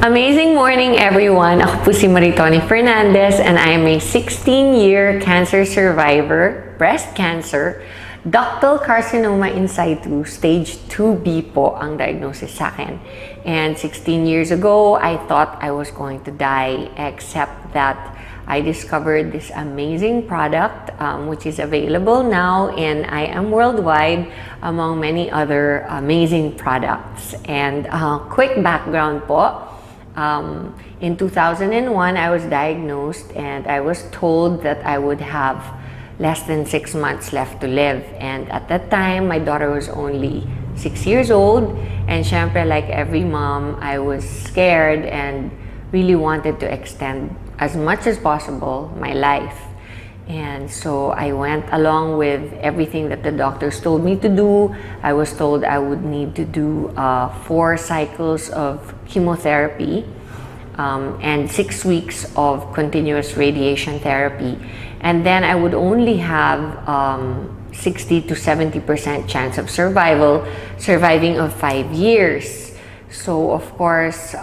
Amazing morning, everyone! Ako po si Maritoni Fernandez and I am a 16-year cancer survivor, breast cancer, ductal carcinoma in situ, stage 2B po ang diagnosis sa akin. And 16 years ago, I thought I was going to die, except that I discovered this amazing product which is available now, and I am worldwide among many other amazing products. And quick background po, in 2001 I was diagnosed and I was told that I would have less than 6 months left to live. And at that time, my daughter was only 6 years old, and syempre, like every mom, I was scared and really wanted to extend as much as possible my life. And so I went along with everything that the doctors told me to do. I was told I would need to do 4 cycles of chemotherapy and 6 weeks of continuous radiation therapy. And then I would only have 60 to 70% chance of surviving of 5 years. So of course,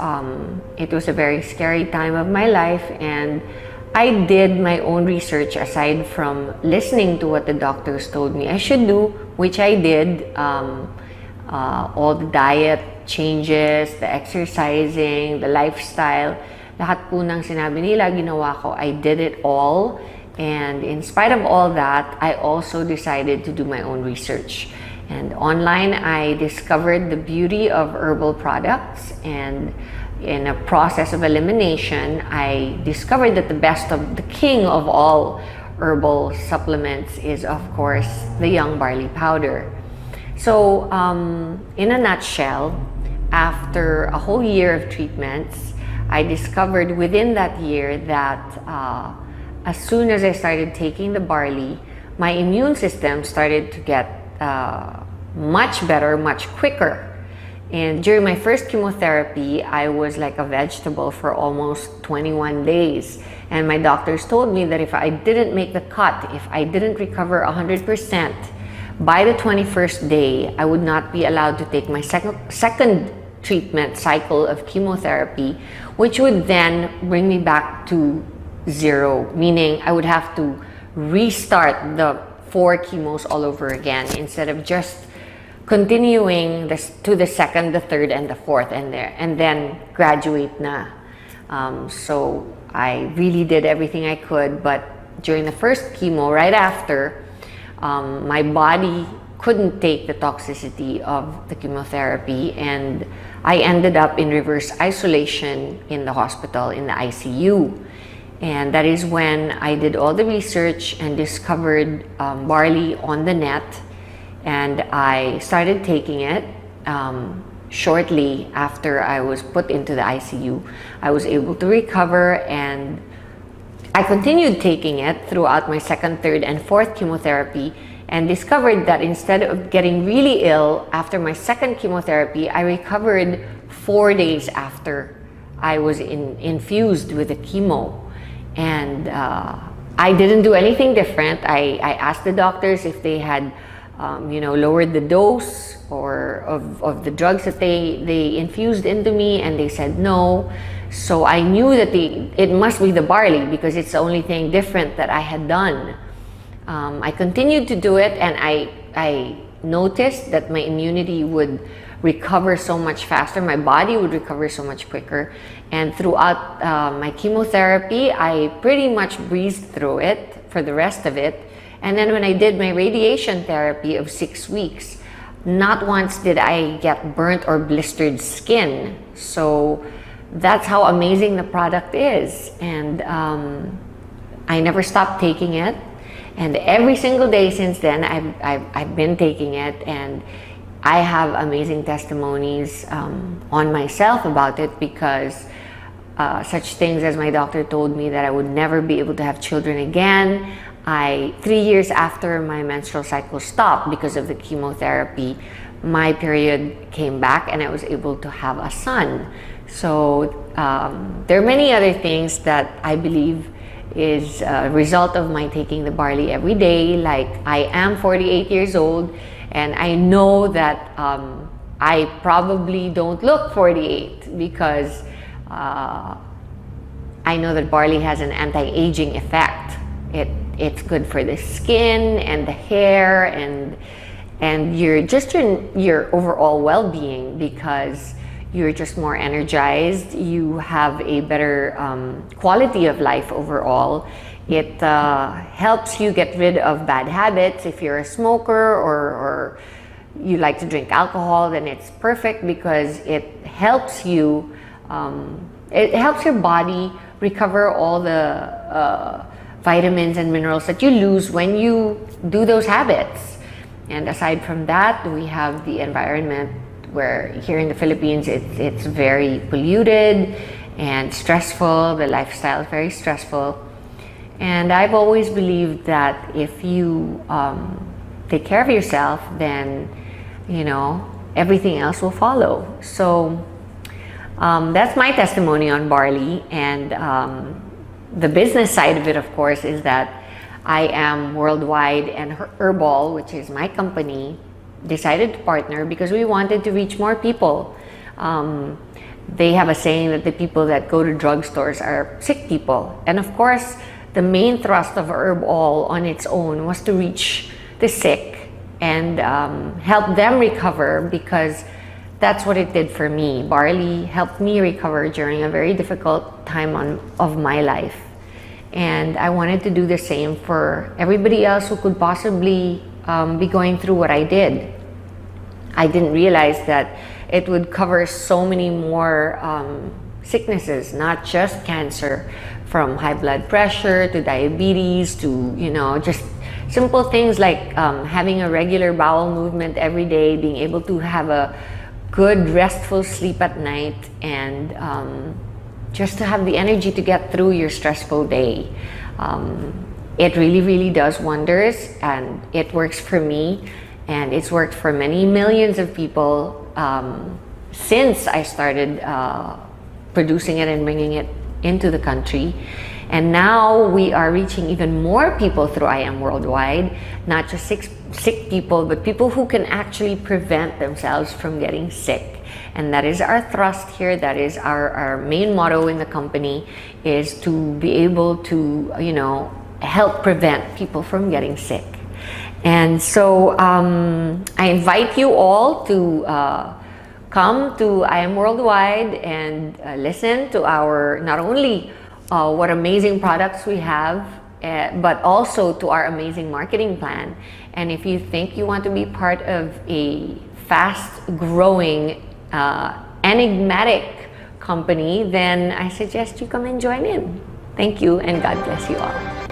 it was a very scary time of my life, and I did my own research aside from listening to what the doctors told me I should do, which I did. All the diet changes, the exercising, the lifestyle, lahat po ng sinabi nila, ginawa ko. I did it all. And in spite of all that, I also decided to do my own research. And online, I discovered the beauty of herbal products, and in a process of elimination, I discovered that the king of all herbal supplements is, of course, the young barley powder. So, in a nutshell, after a whole year of treatments, I discovered within that year that as soon as I started taking the barley, my immune system started to get much better, much quicker. And during my first chemotherapy, I was like a vegetable for almost 21 days. And my doctors told me that if I didn't make the cut, if I didn't recover 100%, by the 21st day, I would not be allowed to take my second treatment cycle of chemotherapy, which would then bring me back to 0, meaning I would have to restart the 4 chemos all over again instead of just continuing to the second, the third, and the fourth, and then graduate na. So I really did everything I could, but during the first chemo, right after, my body couldn't take the toxicity of the chemotherapy, and I ended up in reverse isolation in the hospital, in the ICU. And that is when I did all the research and discovered barley on the net, and I started taking it. Shortly after I was put into the ICU, I was able to recover, and I continued taking it throughout my second, third, and fourth chemotherapy, and discovered that instead of getting really ill after my second chemotherapy, I recovered 4 days after I was infused with the chemo. And I didn't do anything different. I asked the doctors if they had lowered the dose or of the drugs that they infused into me, and they said no. So I knew that it must be the barley, because it's the only thing different that I had done. I continued to do it, and I noticed that my immunity would recover so much faster, my body would recover so much quicker. And throughout my chemotherapy, I pretty much breezed through it for the rest of it. And then when I did my radiation therapy of 6 weeks, not once did I get burnt or blistered skin. So that's how amazing the product is. And I never stopped taking it. And every single day since then, I've been taking it, and I have amazing testimonies on myself about it, because such things as my doctor told me that I would never be able to have children again. 3 years after my menstrual cycle stopped because of the chemotherapy, my period came back and I was able to have a son. So there are many other things that I believe is a result of my taking the barley every day. Like, I am 48 years old, and I know that I probably don't look 48 because I know that barley has an anti-aging effect. It's good for the skin and the hair and your overall well-being, because you're just more energized. You have a better quality of life overall. It helps you get rid of bad habits. If you're a smoker or you like to drink alcohol, then it's perfect because it helps you. It helps your body recover all the vitamins and minerals that you lose when you do those habits. And aside from that, we have the environment, where here in the Philippines it's very polluted and stressful. The lifestyle is very stressful. And I've always believed that if you take care of yourself, then everything else will follow. So that's my testimony on barley. And the business side of it, of course, is that I am worldwide, and Herbal, which is my company, decided to partner because we wanted to reach more people. They have a saying that the people that go to drugstores are sick people. And of course, the main thrust of Herbal on its own was to reach the sick and help them recover, because that's what it did for me. Barley helped me recover during a very difficult time of my life. And I wanted to do the same for everybody else who could possibly be going through what I did. I didn't realize that it would cover so many more sicknesses, not just cancer, from high blood pressure to diabetes to, just simple things like having a regular bowel movement every day, being able to have a good restful sleep at night, and just to have the energy to get through your stressful day. It really, really does wonders, and it works for me, and it's worked for many millions of people since I started producing it and bringing it into the country. And now we are reaching even more people through I Am Worldwide, not just sick people, but people who can actually prevent themselves from getting sick. And that is our thrust here. That is our main motto in the company, is to be able to, help prevent people from getting sick. And so I invite you all to come to I Am Worldwide and listen to our, not only what amazing products we have, but also to our amazing marketing plan. And if you think you want to be part of a fast-growing, enigmatic company, then I suggest you come and join in. Thank you, and God bless you all.